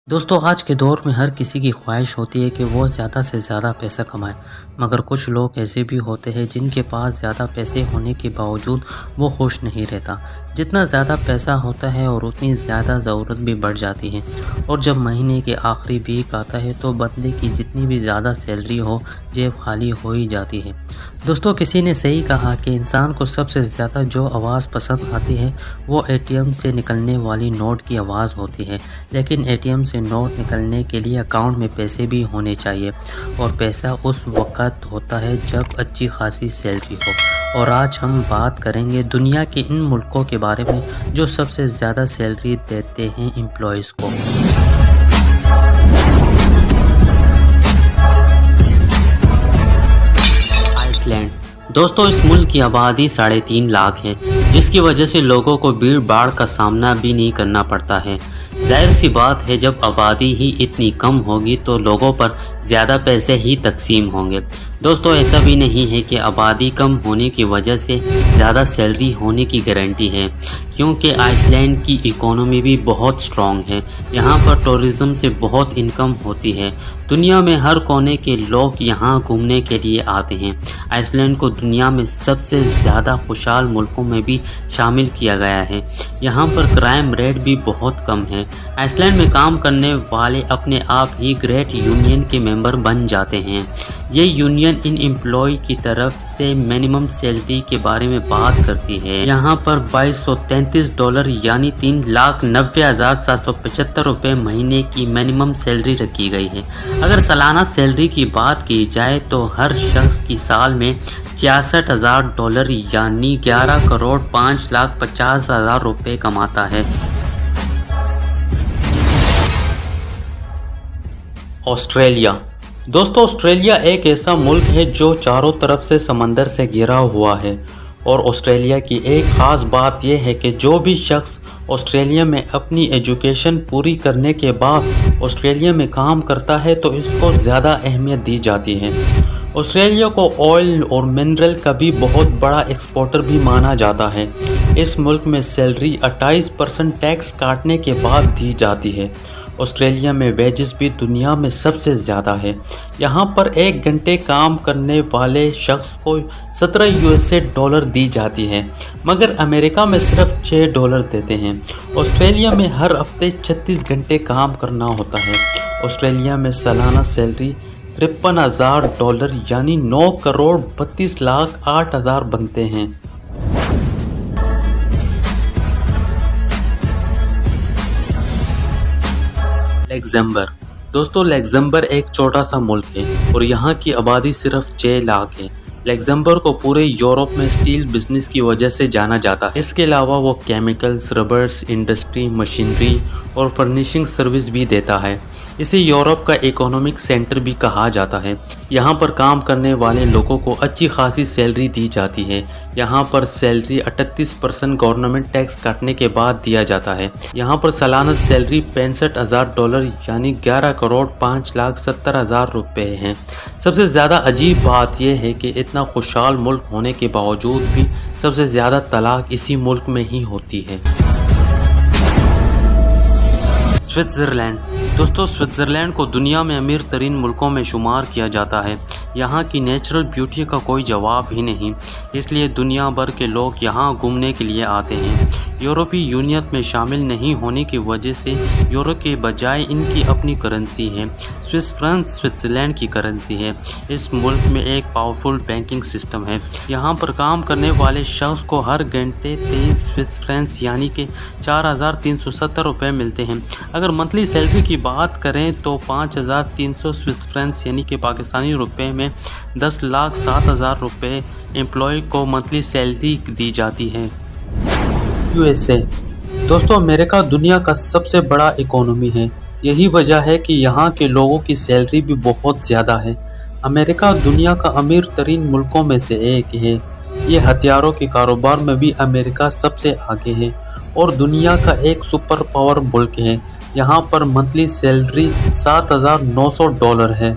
دوستو آج کے دور میں ہر کسی کی خواہش ہوتی ہے کہ وہ زیادہ سے زیادہ پیسہ کمائے، مگر کچھ لوگ ایسے بھی ہوتے ہیں جن کے پاس زیادہ پیسے ہونے کے باوجود وہ خوش نہیں رہتا۔ جتنا زیادہ پیسہ ہوتا ہے اور اتنی زیادہ ضرورت بھی بڑھ جاتی ہے، اور جب مہینے کے آخری ویک آتا ہے تو بندے کی جتنی بھی زیادہ سیلری ہو جیب خالی ہو ہی جاتی ہے۔ دوستو کسی نے صحیح کہا کہ انسان کو سب سے زیادہ جو آواز پسند آتی ہے وہ اے ٹی ایم سے نکلنے والی نوٹ کی آواز ہوتی ہے، لیکن اے ٹی ایم سے نوٹ نکلنے کے لیے اکاؤنٹ میں پیسے بھی ہونے چاہیے، اور پیسہ اس وقت ہوتا ہے جب اچھی خاصی سیلری ہو۔ اور آج ہم بات کریں گے دنیا کے ان ملکوں کے بارے میں جو سب سے زیادہ سیلری دیتے ہیں امپلائیز کو۔ Iceland. دوستو اس ملک کی آبادی 3.5 لاکھ ہے، جس کی وجہ سے لوگوں کو بھیڑ بھاڑ کا سامنا بھی نہیں کرنا پڑتا ہے۔ ظاہر سی بات ہے، جب آبادی ہی اتنی کم ہوگی تو لوگوں پر زیادہ پیسے ہی تقسیم ہوں گے۔ دوستو ایسا بھی نہیں ہے کہ آبادی کم ہونے کی وجہ سے زیادہ سیلری ہونے کی گارنٹی ہے، کیونکہ آئس لینڈ کی اکانومی بھی بہت سٹرونگ ہے۔ یہاں پر ٹورزم سے بہت انکم ہوتی ہے۔ دنیا میں ہر کونے کے لوگ یہاں گھومنے کے لیے آتے ہیں۔ آئس لینڈ کو دنیا میں سب سے زیادہ خوشحال ملکوں میں بھی شامل کیا گیا ہے۔ یہاں پر کرائم ریٹ بھی بہت کم ہے۔ آئس لینڈ میں کام کرنے والے اپنے آپ ہی گریٹ یونین کے ممبر بن جاتے ہیں۔ یہ یونین ان امپلائی کی طرف سے منیمم سیلری کے بارے میں بات کرتی ہے۔ یہاں پر $2233 یعنی $3,90,775 مہینے کی منیمم سیلری رکھی گئی ہے۔ اگر سالانہ سیلری کی بات کی جائے تو ہر شخص کی سال میں $66,000 یعنی $11,05,50,000 کماتا ہے۔ آسٹریلیا۔ دوستو آسٹریلیا ایک ایسا ملک ہے جو چاروں طرف سے سمندر سے گھرا ہوا ہے، اور آسٹریلیا کی ایک خاص بات یہ ہے کہ جو بھی شخص آسٹریلیا میں اپنی ایجوکیشن پوری کرنے کے بعد آسٹریلیا میں کام کرتا ہے تو اس کو زیادہ اہمیت دی جاتی ہے۔ آسٹریلیا کو آئل اور منرل کا بھی بہت بڑا ایکسپورٹر بھی مانا جاتا ہے۔ اس ملک میں سیلری 28% ٹیکس کاٹنے کے بعد دی جاتی ہے۔ آسٹریلیا میں ویجز بھی دنیا میں سب سے زیادہ ہے۔ یہاں پر 1 گھنٹے کام کرنے والے شخص کو $17 دی جاتی ہے، مگر امریکہ میں صرف $6 دیتے ہیں۔ آسٹریلیا میں ہر ہفتے 36 گھنٹے کام کرنا ہوتا ہے۔ آسٹریلیا میں سالانہ سیلری $53,000 یعنی $9,32,08,000 بنتے ہیں۔ لگزمبرگ۔ دوستو لگزمبرگ ایک چھوٹا سا ملک ہے اور یہاں کی آبادی صرف 6 لاکھ ہے۔ لگزمبرگ کو پورے یورپ میں اسٹیل بزنس کی وجہ سے جانا جاتا ہے۔ اس کے علاوہ وہ کیمیکلز، ربڑز انڈسٹری، مشینری اور فرنیشنگ سروس بھی دیتا ہے۔ اسے یورپ کا اکنامک سینٹر بھی کہا جاتا ہے۔ یہاں پر کام کرنے والے لوگوں کو اچھی خاصی سیلری دی جاتی ہے۔ یہاں پر سیلری 38% گورنمنٹ ٹیکس کاٹنے کے بعد دیا جاتا ہے۔ یہاں پر سالانہ سیلری $65,000 یعنی $11,05,70,000 ہے۔ سب سے زیادہ عجیب بات یہ ہے کہ اتنا خوشحال ملک ہونے کے باوجود بھی سب سے زیادہ طلاق اسی ملک میں ہی ہوتی ہے۔ سوئٹزرلینڈ۔ دوستو سوئٹزرلینڈ کو دنیا میں امیر ترین ملکوں میں شمار کیا جاتا ہے۔ یہاں کی نیچرل بیوٹی کا کوئی جواب ہی نہیں، اس لیے دنیا بھر کے لوگ یہاں گھومنے کے لیے آتے ہیں۔ یورپی یونین میں شامل نہیں ہونے کی وجہ سے یورو کے بجائے ان کی اپنی کرنسی ہے۔ سوئس فرینک سوئٹزرلینڈ کی کرنسی ہے۔ اس ملک میں ایک پاورفل بینکنگ سسٹم ہے۔ یہاں پر کام کرنے والے شخص کو ہر گھنٹے 23 سوئس فرینکس یعنی کہ $4,370 ملتے ہیں۔ اگر منتھلی سیلری کی بات کریں تو 5,300 سوئس فرینکس یعنی کہ پاکستانی روپے میں $10,07,000 امپلائی کو منتھلی سیلری دی جاتی ہے۔ USA۔ دوستو امریکہ دنیا کا سب سے بڑا اکانومی ہے، یہی وجہ ہے کہ یہاں کے لوگوں کی سیلری بھی بہت زیادہ ہے۔ امریکہ دنیا کا امیر ترین ملکوں میں سے ایک ہے۔ یہ ہتھیاروں کے کاروبار میں بھی امریکہ سب سے آگے ہے اور دنیا کا ایک سپر پاور ملک ہے۔ یہاں پر منتھلی سیلری $7,900 ہے۔